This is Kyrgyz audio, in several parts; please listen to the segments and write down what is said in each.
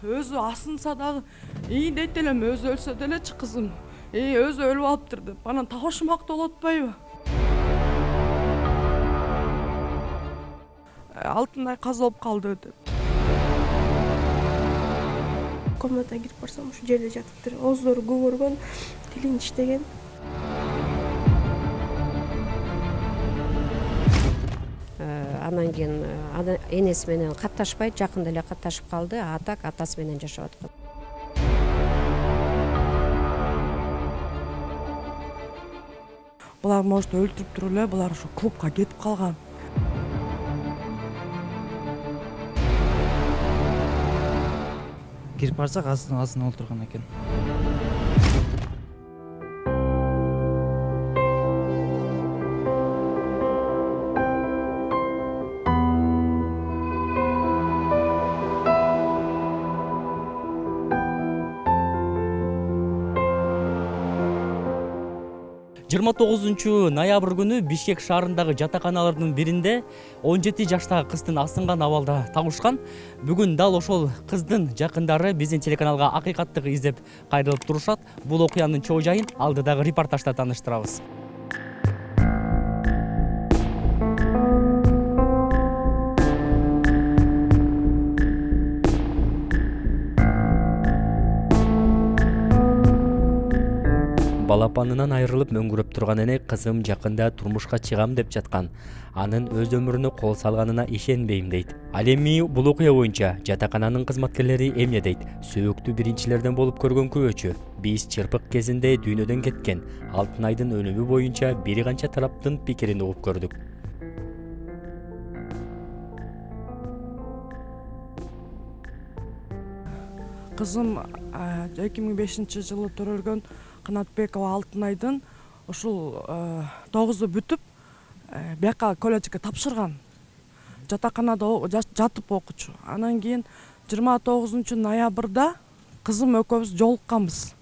Өзү асынса дагы ии дейт элем, өзү өлсө делечи кызым. Өзү өлүп алыптыр деп. Анан табышмактуу болуп атпайбы? Алтынай каза болуп калды деп. Комнатага кирип барсам, ушу жерде жатыптыр. Ооздору көгөргөн, тилин иштеген. Анан кийин энеси менен катташпайт, жакында эле катташып калды, а так атасы менен жашап аткан. Булар может өлтүрүп туруп эле, булар ушу клубка кетип калган. Кирип барсак, астына олтурган экен. Ноябрь күнү Бишкек шаарындагы жатаканалардын биринде 17 жаштагы кыздын асынган абалда табышкан. Бүгүн дал ошол кыздын жакындары биздин телеканалга акыйкаттык издеп кайрылып турушат. Бул окуянын чоо жайын алдыдагы репортажда тааныштырабыз. Балапанынан айрылып мөңгүрөп турган эне кызым жакында турмушка чыгам деп жаткан. Анын өз өмүрүнө кол салганына ишенбейм дейт. Ал эми бул окуя боюнча жатакананын кызматкерлери эмне дейт? Сөөктү биринчилерден болуп көргөн күбөчү. Биз чырпык кезинде дүйнөдөн кеткен Алтынайдын өлүмү боюнча бир канча тараптын пикирин угуп көрдүк. Кызым 2005-жылы төрөлгөн Канатбекова Алтынайдын ушул 9-у бүтүп, бияка колледжге тапшырган. Жатаканада жатып окучу. Анан кийин 29 ноябрда кызым экөөбүз жолукканбыз.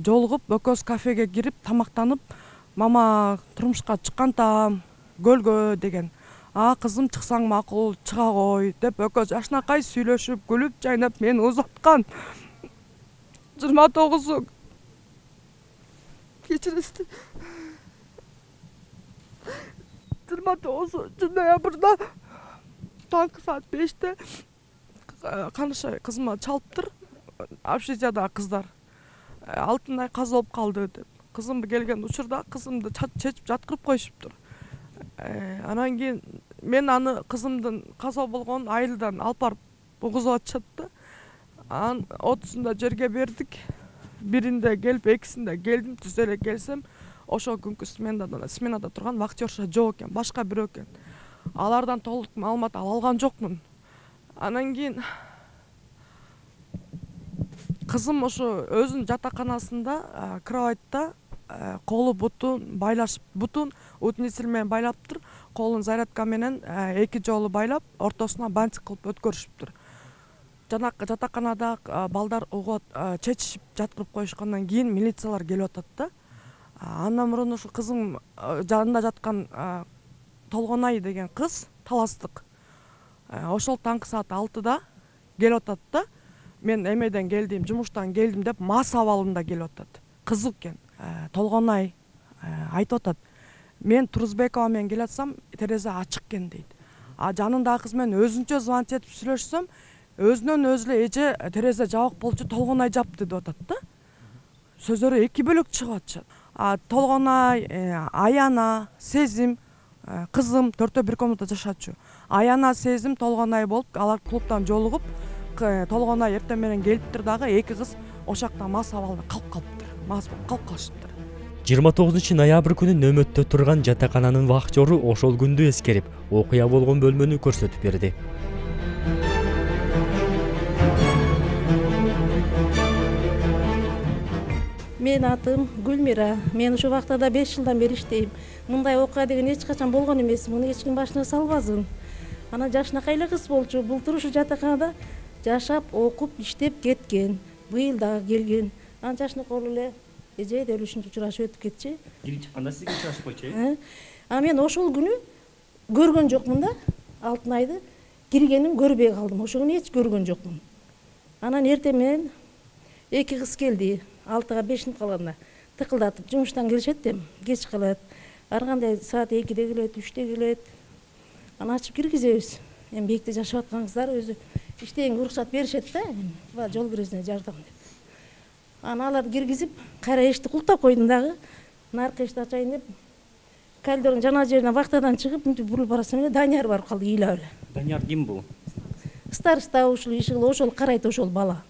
Жолугуп, экөөбүз кафеге кирип, тамактанып, мама турмушка чыккантам, көлгө деген. Кызым чыксаң макул, чыга кой деп экөөбүз жашынакай сүйлөшүп, күлүп, жайнап мени узаткан. 29 кечиресиз. 29 ноябрда таңкы саат 5-те каныша кызыма чалыптыр. Общежитиядагы кыздар. Алтынай каза болуп калды деп. Кызым келген учурда кызымды чечип жаткырып коюшуптур. Анан кийин мен аны кызымдын каза болгон айылдан алып барып угузуп атышат да. Анан 30-сунда жерге бердик. Биринде келип, экисинде келдим, түз эле келсем, ошол күнкү сменада турган вахтерша жок экен, башка бирөө экен. Алардан толук маалымат ала алган жокмун. Анан кийин кызым ошо өзүнүн жатаканасында кроватьта колу бутун байлашып, бутун утнитель менен байлаптыр, колун зарядка менен 2 жолу байлап, ортосуна бантик кылып өткөрүшүптүр. Жатаканада балдар угуп чечишип жаткырып коюшкандан кийин милициялар келип атат да. Андан мурун ушу кызым жанында жаткан Толгонай деген кыз, таластык. Ошол таңкы саат 6-да келип атат да. Мен эмеден келдим, жумуштан келдим деп мас абалында келип атат. Кызык экен. Толгонай айтып атат. Мен Турузбекова менен келатсам, терезе ачык экен дейт. Жанындагы кыз менен өзүнчө звонить этип сүйлөшсөм, өзүнөн өзү эле эже терезе жабык болчу, Толгонай жапты деп атат да. Сөздөрү эки бөлөк чыгып атышат. Толгонай, Аяна, Сезим, кызым 4-1 комната жашачу. Аяна, Сезим, Толгонай болуп, алар клубтан жолугуп, Толгонай эртең менен келиптир дагы, эки кыз ошакта мас абалда калып калыптыр. Мас болуп калып калышыптыр. 29 ноябрь күнү нөмөттө турган жатакананын вахтеру ошол күндү эскерип, окуя болгон бөлмөнү көрсөтүп берди. Мен атым Гүлмира. Мен ушу вактада 5 жылдан бери иштейм. Мындай окуя деген эч качан болгон эмес. Муну эч ким башына салбасын. Анан жашынакай эле кыз болчу. Былтыр ушу жатаканада жашап, окуп, иштеп кеткен. Быйыл дагы келген. Анан жашынакай эле эже өлүшүнчө учурашып өтүп кетчи. Кирип чыкканда сизге учурашып койчу. Мен ошол күнү көргөн жокмун да. Алтынайды киргенин көрбөй калдым. Ошол күнү эч көргөн жокмун. Анан эртең менен 2 кыз келди. 6-га 5 минут калганда тыкылдатып жумуштан келишет дем, кеч калат. Ар кандай саат 2-де келет, 3-те келет. Аны ачып киргизебиз. Эми бекте жашап аткан кыздар өзү иштегенге уруксат беришет да, жол киресине жардам деп. Аны аларды киргизип, кайра эшикти култап койдум дагы. Наркы эшикти ачайын деп, коридордун жана жерине вахтадан чыгып, мынтип бурулуп барасың эле Данияр барып калды ыйлап эле. Данияр ким бул? Староста ушул ишигил ошол карайт ошол бала.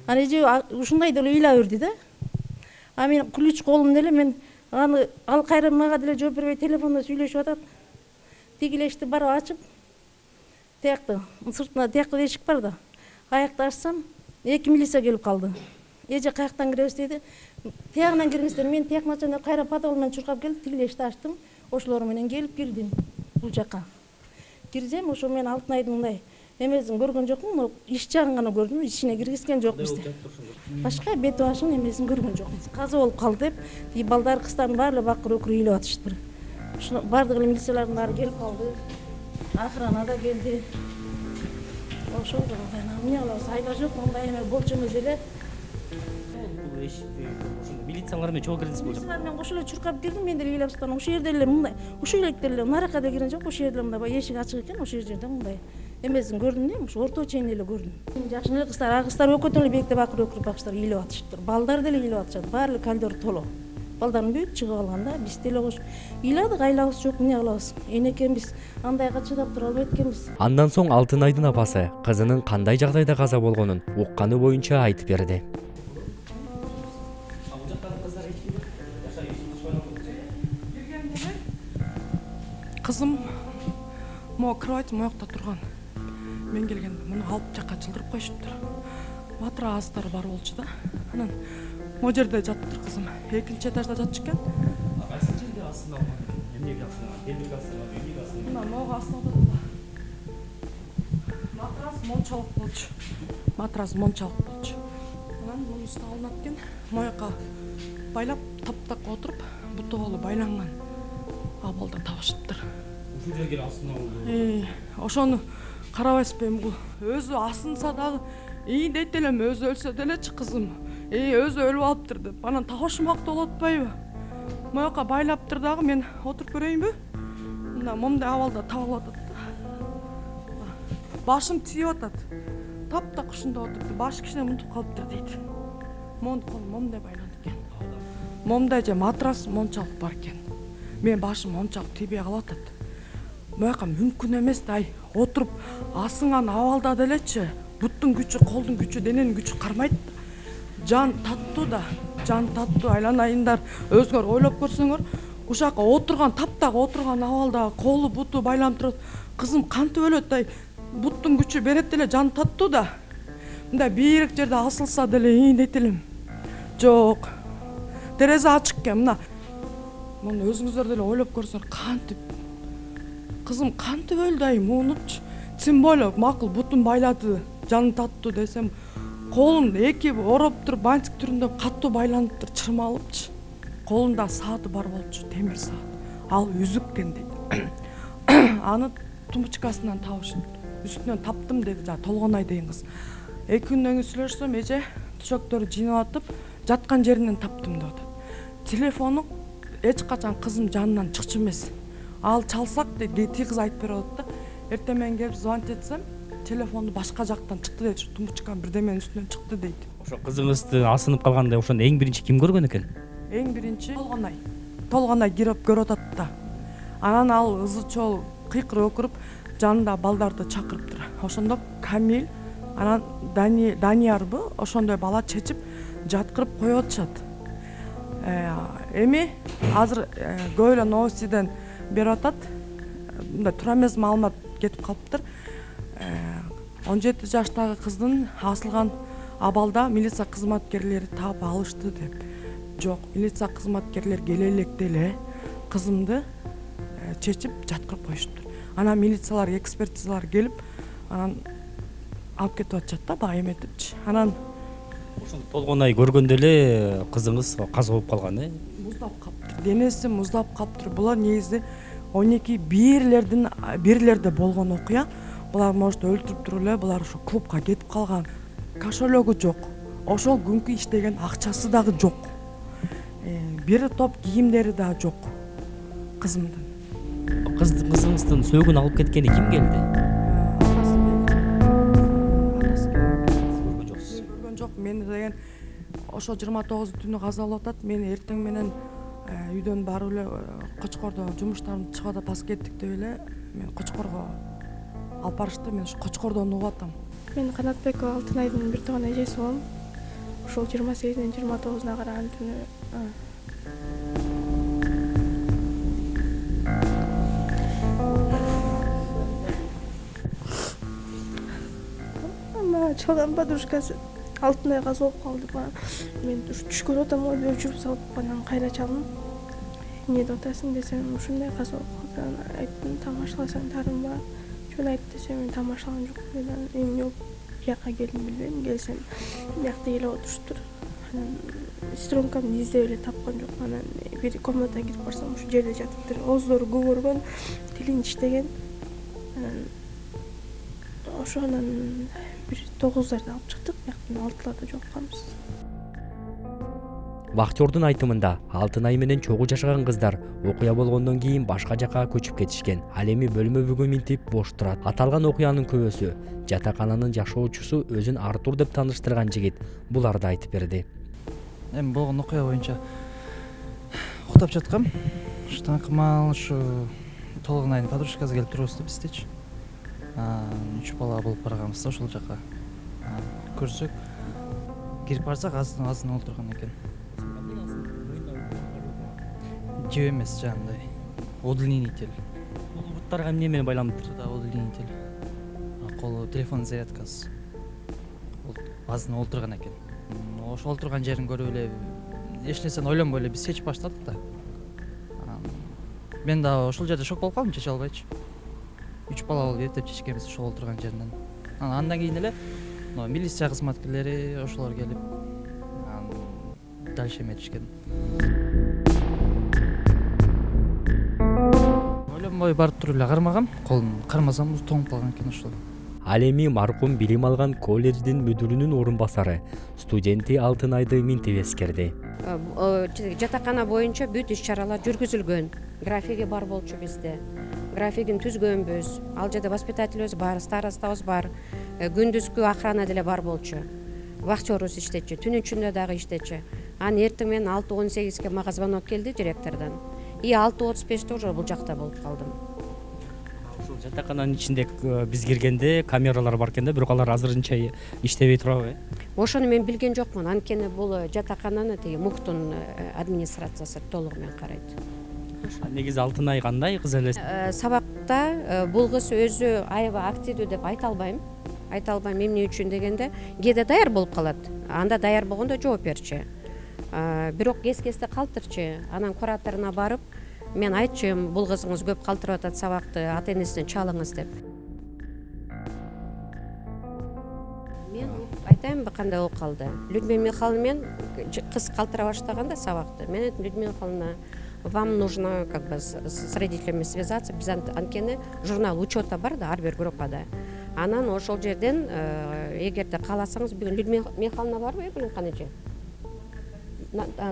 Аны эже ушундай деле ыйлап берди да. А мен ключ колумда эле мен аны ал кайра мага деле жооп бербей телефондо сүйлөшүп атат. Тиги эшикти барып ачып, тиякты сыртына тиякты эшик бар да. Аякты ачсам, 2 милиция келип калды. Эже каяктан киребиз деди. Тиягынан киргизсем, мен тиягын ачканда кайра патрол менен чуркап келип, тиги эшикти ачтым. Ошолор менен келип кирдим бул жака. Кирсем, ошо мен Алтынайдын мындай эмесин көргөн жокмун, иш жагын гана көрдүм, ичине киргизген жокпуз. Башка бет башын эмесин көргөн жокмуз. Каза болуп калды деп, тиги балдар кыздардын баары эле бакыр-өкүр ыйлап атышты. Ушуну бардык эле милициялардын баары келип калды. Охрана да келди. Ошол эмне кылабыз, айла жок, мындай эме болчу эмес эле. Милициялар менен чогуу кирдиңиз бул жака? Милициялар менен кошо эле чуркап кирдим, мен деле ыйлап жатам. Ошол жерде эле мындай, ошол электе эле наракка да кирген жок, ошол жерде мындай эшик ачык экен, ошол жерде мындай эмесин көрдүм да, ошо орто чейин эле көрдүм. Жакшы эле кыздар, а кыздар өкөтөн эле бекте бакыр-өкүр бакчылар ыйлап атышыптыр. Балдар деле ыйлап атышат, баары эле коридор толо. Балдарын бүт чыгып алганда биз деле кош ыйладык, айлабыз жок, эмне кылабыз? Энекем биз андайга чыдап тура албайт экенбиз. Андан соң Алтынайдын апасы кызынын кандай жагдайда каза болгонун укканы боюнча айтып берди. Кызым могу кровать моякта турган. Мен келгенде муну алып жака чылдырып коюшуптур. Матрастары бар болчу да. Анан могу жерде жатыптыр кызым. 2-нчи этажда жатчу экен. Кайсы жерде астына алган? Эмнеге астына? Белбек астына, үйнүк астына? Мына могу астына турду. Матрас мончалык болчу. Матрас мончалык болчу. Анан мунун үстүнө алынат экен. Мояка байлап таптак отуруп, бутоолу байланган абалда табышыптыр. Ушул жерге астына алды. Ошону карабайсызбы эми бул өзү асынса дагы дейт элем, өзү өлсө делечи кызым. Өзү өлүп алыптыр деп. Анан табышмак болуп атпайбы? Мояка байлаптыр дагы, мен отуруп көрөйүнбү? Мына момундай абалда табылып атат да. Башым тийип атат. Таптак ушунда отуруп, башы кичине мынтип калыптыр дейт. Монун колу момундай байланып экен. Момундай же матрас мончалык бар экен. Мен башым мончалык тийбей калып атат. Мояка мүмкүн эмес да, отуруп асынган абалда делечи. Буттун күчү, колдун күчү, дененин күчү кармайт. Жан таттуу да, жан таттуу. Айланайындар, өзүңөр ойлоп көрсөңөр, ушака отурган, таптак отурган абалда колу, буту байланып турат. Кызым кантип өлөт да, буттун күчү берет деле, жан таттуу да. Мындай бийик жерде асылса деле дейт элем. Жок. Терезе ачык экен, мына. Муну өзүңүздөр деле ойлоп көрсөңөр, кантип кызым кантип өлдү ай, муунучу. Тем более макул бутун байлады, жаны таттуу десем, колун эки ороп туруп бантик түрүндө каттуу байланыптыр, чырмалыпчы. Колунда сааты бар болчу, темир саат. Ал үзүк экен дейт. Аны тумбочкасынан табышып, үстүнөн таптым деди жа Толгонай деген кыз. 2 күндөн кийин сүйлөшсөм, эже төшөктөрү жыйнап атып, жаткан жеринен таптым деп атат. Телефону эч качан кызым жанынан чыкчу эмес. Ал чалсак дейт, кыз айтып берип атат да. Эртең менен келип звонить этсем, телефонду башка жактан чыкты дейт, тумбочканын бирдеменин үстүнөн чыкты дейт. Ошо кызыңызды асынып калганда ошондо эң биринчи ким көргөн экен? Эң биринчи Толгонай. Толгонай кирип көрүп атат да. Анан ал ызы чол кыйкырып өкүрүп, жанында балдарды чакырыптыр. Ошондо Камил, анан Даниярбы, ошондой бала чечип жаткырып коюп атышат. Эми азыр көп эле новостиден берип атат. Мындай туура эмес маалымат кетип калыптыр. 17 жаштагы кыздын асылган абалда милиция кызматкерлери таап алышты деп. Жок, милиция кызматкерлери келе электе эле кызымды чечип жаткырып коюштур. Анан милициялар, экспертизалар келип, анан алып кетип атышат да, баа эметипчи. Анан Ошондо Толгонай көргөндө эле кызыңыз каза болуп калган, муздап калыптыр. Денеси муздап калыптыр. Булар негизи 12 бирлерде болгон окуя. Булар может өлтүрүп туруп эле, булар ошо клубка кетип калган. кошелегу жок, ошол күнкү иштеген акчасы дагы жок, бир топ кийимдери да жок кызымдын. Кызыңыздын сөөгүн алып кеткени ким келди? Көргөн жок, мени деген ошо 29 түнү казалап атат. Мен эртең менен үйдөн барып эле Кочкордо жумуштарымды чыгып атат, тас кеттик деп эле мен Кочкорго алып барышты. Мен ушу Кочкордон угуп атам. Мен Канатбекова Алтынайдын бир тууган эжеси болом. Ошол 28-ден 29-уна караган түнү чалган подружкасы Алтынай казып калды. Мен түш көрүп атам, өчүрүп салып анан кайра чалдым. Эмне деп атасың десем, ушундай казып калды. Айттым, тамашаласаң таарынба. Жөн айт десем, мен тамашалаган жокмун. Мен эмне болуп бияка келдим билбейм. Келсем, биякта эле отуруштур. Анан стромкамды издеп эле тапкан жок. Анан бир комнатага кирип барсам, ушу жерде жатыптыр. Ооздору көгөргөн, тилин иштеген. Анан ошонан бир 9-зарда алып чыктык, бияктан 6-ларда жокканбыз. Вахтердун айтымында Алтынай менен чогуу жашаган кыздар окуя болгондон кийин башка жакка көчүп кетишкен. Ал эми бөлмө минтип бош турат. Аталган окуянын көбөсү жатакананын жашоочусу өзүн Артур деп тааныштырган жигит буларды айтып берди. Эми болгон окуя боюнча уктап жаткам. Ушу таңкымал ушу Толгунайдын подружкасы келип турбузду биздечи. 3 бала болуп барганбыз ошол жака. Көрсөк, кирип барсак азын олтурган экен. Жөө эмес, жандай. Удлинитель. Бул буттарга эмне менен байланыптыр? Да, удлинитель. Колу телефон зарядкасы. Азын олтурган экен. Ошол олтурган жерин көрүп эле эч нерсени ойлонбой эле биз чечип баштадык да. Мен да ошол жерде шок болуп калдым, чече албайчы. 3 бала болуп эптеп чечкенбиз ошол олтурган жеринен. Андан кийин эле милиция кызматкерлери ошолор келип дальше эметишкен. Ойлонбой барып туруп эле кармагам, колун кармасам тоңуп калган экен ошол. Ал эми маркум билим алган колледждин мүдүрүнүн орун басары студенти Алтынайды минтип эскерди. Жатакана боюнча бүт иш-чаралар жүргүзүлгөн. Графиги бар болчу бизде. Графигин түзгөнбүз. Ал жерде воспитательибиз бар, старостабыз бар. Күндүзгү охрана деле бар болчу. Вахтерубуз иштечи, түн ичинде дагы иштечи. Анан эртең менен 6:18-ге мага звонок келди директордон. 6:35-те уже бул жакта болуп калдым. Ушул жатакананын ичинде биз киргенде камералар бар экен да, бирок алар азырынча иштебей турабы? Ошону мен билген жокмун. Анткени бул жатакананы тиги МУКтун администрациясы толугу менен карайт. Негизи Алтынай кандай кыз эле? Сабакта бул кыз өзү аябай активдүү деп айта албайм. Эмне үчүн дегенде, кээде даяр болуп калат. Анда даяр болгондо жооп берчи. Бирок кес-кесте калтырчы. Анан кураторуна барып, мен айтчым, бул кызыңыз көп калтырып атат сабакты, ата-энесинен чалыңыз деп. Мен айтайынбы кандай болуп калды. Людмила Михайловна мен кыз калтыра баштаганда сабакты. Мен айттым, Людмила Михайловна, вам нужно как бы с родителями связаться. Биз анткени журнал учета бар да, ар бир группада. Анан ошол жерден эгерде кааласаңыз, бүгүн Людмила Михайловна барбы, Канече?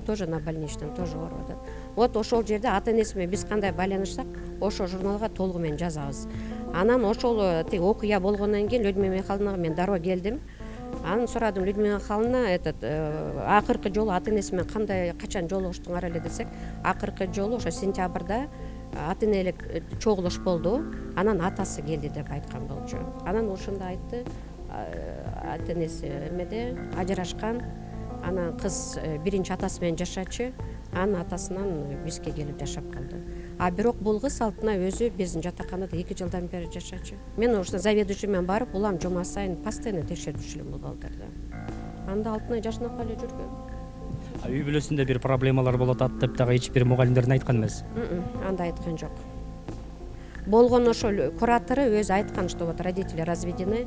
Тоже на больничном, тоже барып атат. Вот ошол жерде ата-энеси менен биз кандай байланышсак, ошол журналга толугу менен жазабыз. Анан ошол окуя болгондон кийин Людмила Михайловнага мен дароо келдим. Анан сурадым, Людмила Михайловна, акыркы жолу ата-энеси менен кандай, качан жолугуштуңар эле десек, акыркы жолу ошо сентябрда ата-энелик чогулуш болду. Анан атасы келди деп айткан болчу. Анан ошондо айтты, ата-энеси эмеде ажырашкан. Анан кыз биринчи атасы менен жашачы, анан атасынан бизге келип жашап калды. Бирок бул кыз Алтынай өзү биздин жатаканада 2 жылдан бери жашачы. Мен ошо заведующий менен барып, улам жума сайын постоянно текшерип жүрчүмүн бул балдарды. Анда Алтынай жашынап эле жүргөн. Үй бүлөсүндө бир проблемалар болот атып деп дагы эч бир мугалимдердин айткан эмес. Анда айткан жок. Болгон ошол куратору өзү айткан, что вот родители разведены.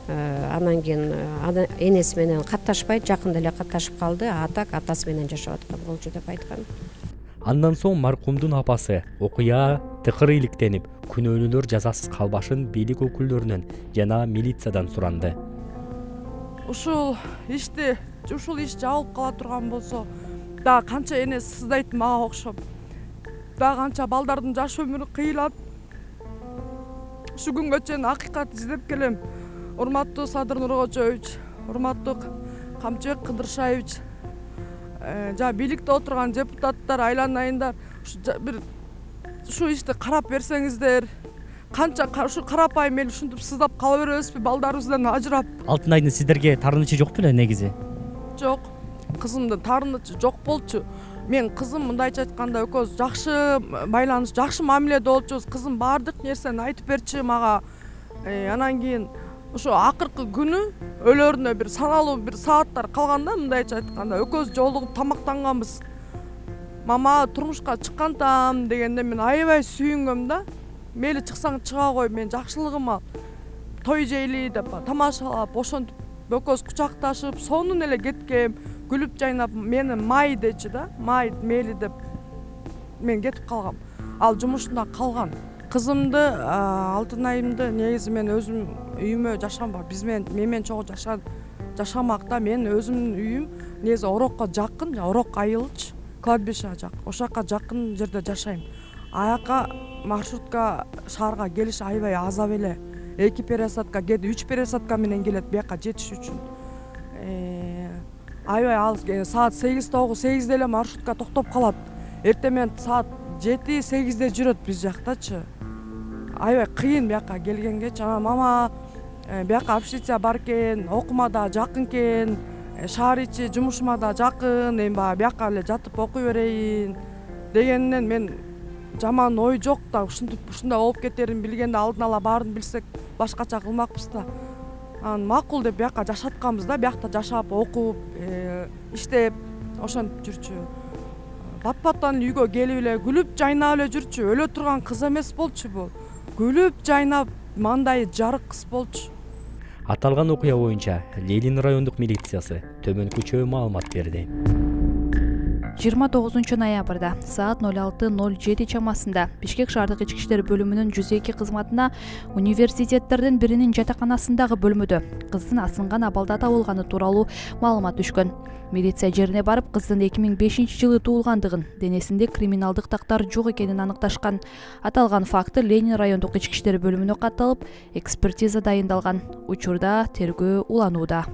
Анан кийин энеси менен катташпайт, жакында эле катташып калды, атасы менен жашап аткан болчу деп айткан. Андан соң маркумдун апасы окуя тыкыр иликтенип, күнөөлүүлөр жазасыз калбашын бийлик өкүлдөрүнөн жана милициядан суранды. ушул иш жабылып кала турган болсо дагы канча эне сыздайт мага окшоп, дагы канча балдардын жаш өмүрү кыйылат. Ушу күнгө чейин акыйкат издеп келем. Урматтуу Садыр Нуркожоевич, урматтуу Камчыбек Кыдыршаевич, жана бийликте отурган депутаттар, айланайындар, ушу ишти карап берсеңиздер, канча ушу карапайым эл ушинтип сыздап кала беребизби балдарыбыздан ажырап? Алтынайдын сиздерге таарынычы жок беле негизи? Жок, кызымдын таарынычы жок болчу. Мен кызым мындайча айтканда экөөбүз жакшы байланыш, жакшы мамиледе болчубуз. Кызым баардык нерсени айтып берчү мага. Анан кийин ошо акыркы күнү өлөрүнө бир саналуу бир сааттар калганда, мындайча айтканда экөөбүз жолугуп тамактанганбыз. Мама турмушка чыккантам дегенде мен аябай сүйүнгөм да. Мейли чыксаң чыга кой, мен жакшылыгыма той жейли деп тамашалап, ошентип экөөбүз кучакташып, сонун эле кеткем, күлүп жайнап, мени май дечи да, май мейли деп мен кетип калгам. Ал жумушунда калган. Кызымды, Алтынайымды негизи мен өзүм үйүмө жашамба, мен менен чогуу жашамакта, мен өзүмдүн үйүм негизи Орокко жакын, Орок айылчы, кладбищеге жакын. Ошол жака жакын жерде жашайм. Аяка маршрутка шаарга келиш аябай азап эле. 2 пересадка кээде 3 пересадка менен келет бияка жетиш үчүн. Аябай алыс, саат 8:00-8:00 эле маршрутка токтоп калат. Эртең менен саат 7:00-8:00 жүрөт биз жактачы. Аябай кыйын бияка келгенгечи. Мама бияка общежитие бар экен, окума да жакын экен, шаар ичи жумушума да жакын, эми баягы бияка эле жатып окуй берейин дегенден мен жаман ой жок да, ушундай болуп кетерин билгенде алдын ала баарын билсек башкача кылмакпыз да. Макул деп бияка жашатканбыз да, биякта жашап, окуп, иштеп, ошентип жүрчү. Бат-баттан үйгө келип эле күлүп жайнап эле жүрчү. Өлө турган кыз эмес болчу бул. Күлүп жайнап, мандайы жарык кыз болчу. Аталган окуя боюнча Ленин райондук милициясы төмөнкүчө маалымат берди. 29 ноябрда саат 06:07 чамасында Бишкек шаардык ички иштер бөлүмүнүн 102 кызматына университеттердин биринин жатаканасындагы бөлмөдө кыздын асынган абалда табылганы тууралуу маалымат түшкөн. Милиция жерине барып, кыздын 2005-жылы туулгандыгын, денесинде криминалдык тактар жок экенин аныкташкан. Аталган факты Ленин райондук ички иштер бөлүмүнө катталып, экспертиза дайындалган. Учурда тергөө уланууда.